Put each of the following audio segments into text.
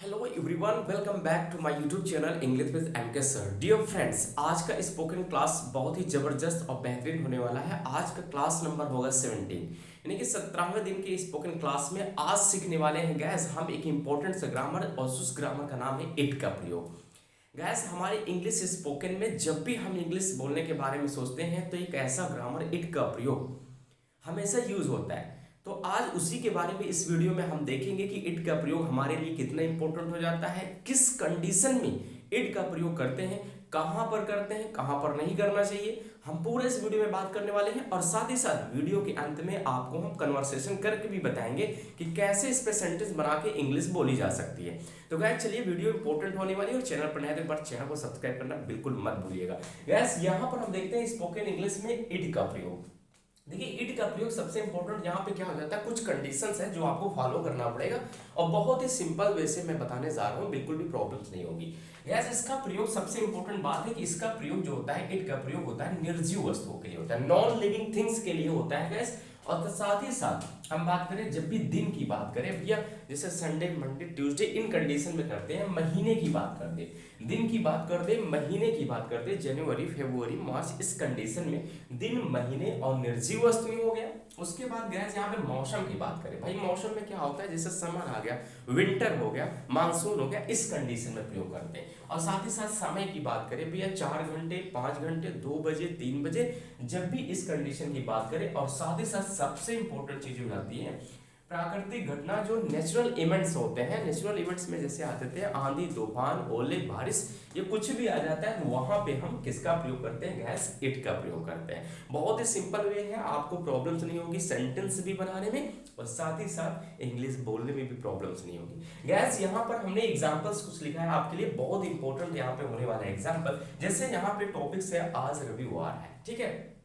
Hello everyone, welcome back to my YouTube channel English with MK sir. Dear friends, आज का spoken class बहुत ही जबरदस्त और बेहतरीन होने वाला है। आज का क्लास नंबर होगा 17, यानी कि 17वें दिन के स्पोकन क्लास में आज सीखने वाले हैं गैस हम एक इंपॉर्टेंट सा ग्रामर, और उस ग्रामर का नाम है इट का प्रयोग। गैस हमारे इंग्लिश स्पोकन में जब भी हम इंग्लिश बोलने के बारे में सोचते हैं तो एक ऐसा ग्रामर इट का प्रयोग हमेशा यूज होता है। तो आज उसी के बारे में इस वीडियो में हम देखेंगे कि इट का प्रयोग हमारे लिए कितना इंपॉर्टेंट हो जाता है, किस कंडीशन में इट का प्रयोग करते हैं, कहां पर करते हैं, कहां पर नहीं करना चाहिए, हम पूरे इस वीडियो में बात करने वाले हैं। और साथ ही साथ वीडियो के अंत में आपको हम कन्वर्सेशन करके भी बताएंगे कि कैसे इस पे सेंटेंस बना के इंग्लिश बोली जा सकती है। तो गैस चलिए, वीडियो इंपॉर्टेंट होने वाली है और चैनल पर नए तो एक बार चैनल को सब्सक्राइब करना बिल्कुल मत भूलिएगा। गैस यहाँ पर हम देखते हैं स्पोकन इंग्लिश में इट का प्रयोग। देखिए, इट का प्रयोग सबसे इंपॉर्टेंट यहाँ पे क्या हो जाता है, कुछ कंडीशंस है जो आपको फॉलो करना पड़ेगा और बहुत ही सिंपल वे से मैं बताने जा रहा हूँ, बिल्कुल भी प्रॉब्लम्स नहीं होगी। गैस इसका प्रयोग, सबसे इंपॉर्टेंट बात है कि इसका प्रयोग जो होता है, इट का प्रयोग होता है निर्जीव वस्तुओं के लिए होता है, नॉन लिविंग थिंग्स के लिए होता है गैस। और साथ ही साथ हम बात करें, जब भी दिन की बात करें भैया, जैसे संडे, मंडे, ट्यूसडे, इन कंडीशन में करते हैं। महीने की बात कर दे, दिन की बात कर दे, महीने की बात कर दे, जनवरी, फरवरी, मार्च, इस कंडीशन में दिन, महीने और निर्जीव वस्तु हो गया। उसके बाद गैस यहाँ पे मौसम की बात करें, भाई मौसम में क्या होता है, जैसे समर आ गया, विंटर हो गया, मानसून हो गया, इस कंडीशन में प्रयोग करते हैं। और साथ ही साथ समय की बात करें भैया, 4 घंटे, 5 घंटे, 2 बजे, 3 बजे, जब भी इस कंडीशन की बात करें। और साथ ही साथ सबसे इंपॉर्टेंट चीज हो जाती है प्राकृतिक घटना, जो नेचुरल इवेंट्स होते हैं। नेचुरल इवेंट्स में जैसे आते थे आंधी, तूफान, ओले, बारिश, ये कुछ भी आ जाता है, वहां पे हम किसका प्रयोग करते हैं, गैस इट का प्रयोग करते हैं। बहुत ही सिंपल वे है, आपको प्रॉब्लम्स नहीं होगी सेंटेंस भी बनाने में, और साथ ही साथ इंग्लिश बोलने में भी प्रॉब्लम्स नहीं होगी। गैस यहाँ पर हमने एग्जाम्पल्स कुछ लिखा है आपके लिए, बहुत इंपॉर्टेंट यहाँ पे होने वाला है एग्जाम्पल। जैसे यहाँ पे टॉपिक्स है, आज रविवार है, ठीक है,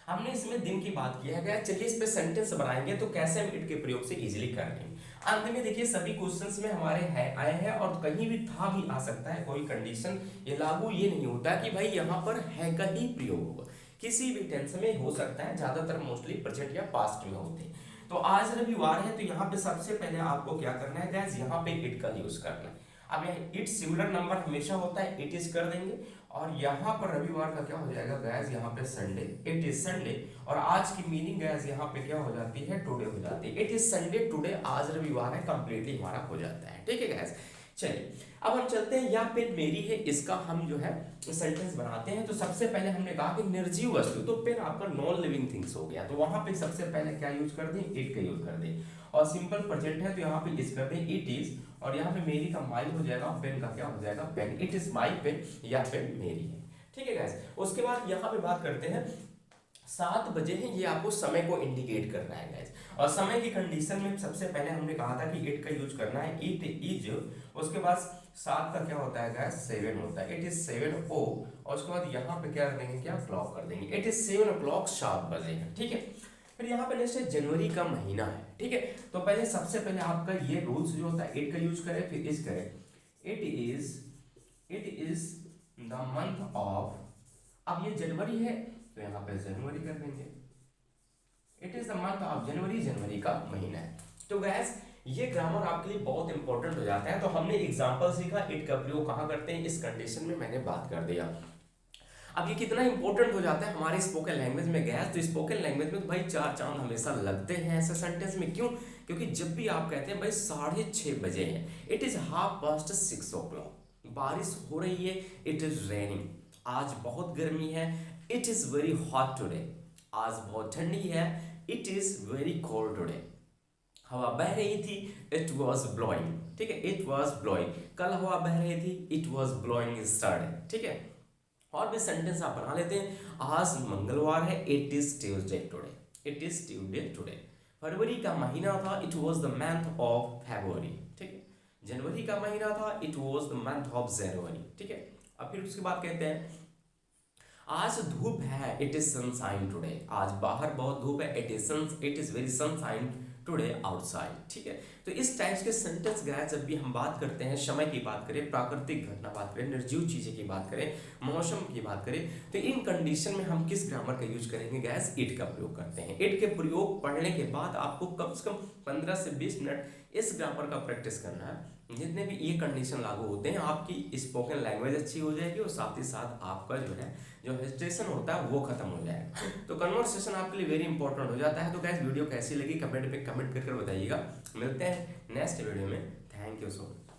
हमने इसमें दिन की बात की है। चलिए इस पे सेंटेंस बनाएंगे तो कैसे हम इट के प्रयोग से इजीली कर लेंगे। अंत में देखिए, सभी क्वेश्चंस में हमारे है आए हैं, और कहीं भी था भी आ सकता है, कोई कंडीशन ये लागू ये नहीं होता कि भाई यहाँ पर है का ही प्रयोग होगा, किसी भी टेंस में हो सकता है, ज्यादातर मोस्टली प्रेजेंट या पास्ट में होते हैं। तो आज रविवार है, तो यहाँ पे सबसे पहले आपको क्या करना है गैस, यहाँ पे इट का यूज करना है। अब इट सिंगुलर नंबर हमेशा होता है, इट इज कर देंगे, और यहाँ पर रविवार का क्या हो जाएगा गैस, यहाँ पे संडे, इट इज संडे। और आज की मीनिंग गैस यहाँ पे क्या हो जाती है, टुडे हो जाती है। इट इज संडे टुडे, आज रविवार है, कंप्लीटली हमारा हो जाता है, ठीक है गैस। चलिए अब हम चलते हैं, या पेन मेरी है, इसका हम जो है सेंटेंस बनाते हैं। तो सबसे पहले हमने कहा कि निर्जीव वस्तु, तो पेन आपका नॉन लिविंग थिंग्स हो गया, तो वहां पे सबसे पहले क्या यूज कर दें, इट का यूज कर दें। और सिंपल प्रेजेंट है तो यहाँ पे इस कर दें, इट इज, और यहाँ पे मेरी का माई हो जाएगा, पेन का क्या हो जाएगा, pen, it is my pen, या पेन मेरी है, ठीक है गैस। उसके बाद यहाँ पे बात करते हैं, 7 बजे हैं, ये आपको समय को इंडिकेट कर रहा है गैस। और समय की कंडीशन में सबसे पहले हमने कहा था कि इट का यूज करना है, इट इज। उसके बाद 7 का क्या होता है गैस, 7 होता है, इट इज 7 ओ। और उसके बाद यहाँ पे क्या कर देंगे, क्या क्लॉक कर देंगे, इट इज 7 o'clock, 7 बजे है, ठीक है। फिर यहाँ पे नेक्स्ट है जनवरी का महीना है, ठीक है। तो पहले सबसे पहले आपका ये रूल्स जो होता है, इट का यूज करें, फिर इस करें, it is the month of. अब ये जनवरी है तो यहाँ पे जनवरी कर देंगे, it is the month of January, जनवरी का महीना है। तो गैस ये ग्रामर आपके लिए बहुत इंपॉर्टेंट हो जाता है। तो हमने एग्जांपल सीखा, इट का प्रयोग कहाँ करते हैं, इस कंडीशन में मैंने बात कर दिया। अब ये कितना इंपॉर्टेंट हो जाता है हमारे स्पोकन लैंग्वेज में गैस, तो स्पोकन लैंग्वेज में तो भाई 4 चांद हमेशा लगते हैं ऐसे सेंटेंस में। क्यों? क्योंकि जब भी आप कहते हैं भाई 6:30 बजे हैं, इट इज 6:30 o'clock, बारिश हो रही है, इट इज रेनिंग, आज बहुत गर्मी है, it is very hot today, आज बहुत ठंडी है, it is very cold today, हवा बह रही थी, इट वॉज ब्लोइंग, ठीक है, इट वॉज ब्लोइंग, कल हवा बह रही थी, इट वॉज ब्लोइंग यस्टरडे, ठीक है। और भी सेंटेंस आप बना लेते हैं, आज मंगलवार है, it is Tuesday today, it is Tuesday today. फरवरी का महीना था, it was the month of February, ठीक है। जनवरी का महीना था, it was the month of January, ठीक है। अब फिर उसके बाद कहते हैं, आज धूप है, इट इज सनशाइन टुडे, आज बाहर बहुत धूप है, it is very sunshine today outside, ठीक है। तो इस टाइप के सेंटेंस गैस जब भी हम बात करते हैं, समय की बात करें, प्राकृतिक घटना बात करें, निर्जीव चीजें की बात करें, मौसम की बात करें, तो इन कंडीशन में हम किस ग्रामर का यूज करेंगे गैस, इट का प्रयोग करते हैं। इट के प्रयोग पढ़ने के बाद आपको कम से कम 15 से 20 मिनट इस ग्रामर का प्रैक्टिस करना है। जितने भी ये कंडीशन लागू होते हैं, आपकी स्पोकन लैंग्वेज अच्छी हो जाएगी और साथ ही साथ आपका जो है जो हेजिटेशन होता है वो खत्म हो जाएगा। तो कन्वर्सेशन आपके लिए वेरी इंपॉर्टेंट हो जाता है। तो गाइस वीडियो कैसी लगी कमेंट पे कमेंट करके बताइएगा। मिलते हैं नेक्स्ट वीडियो में। Thank you so much.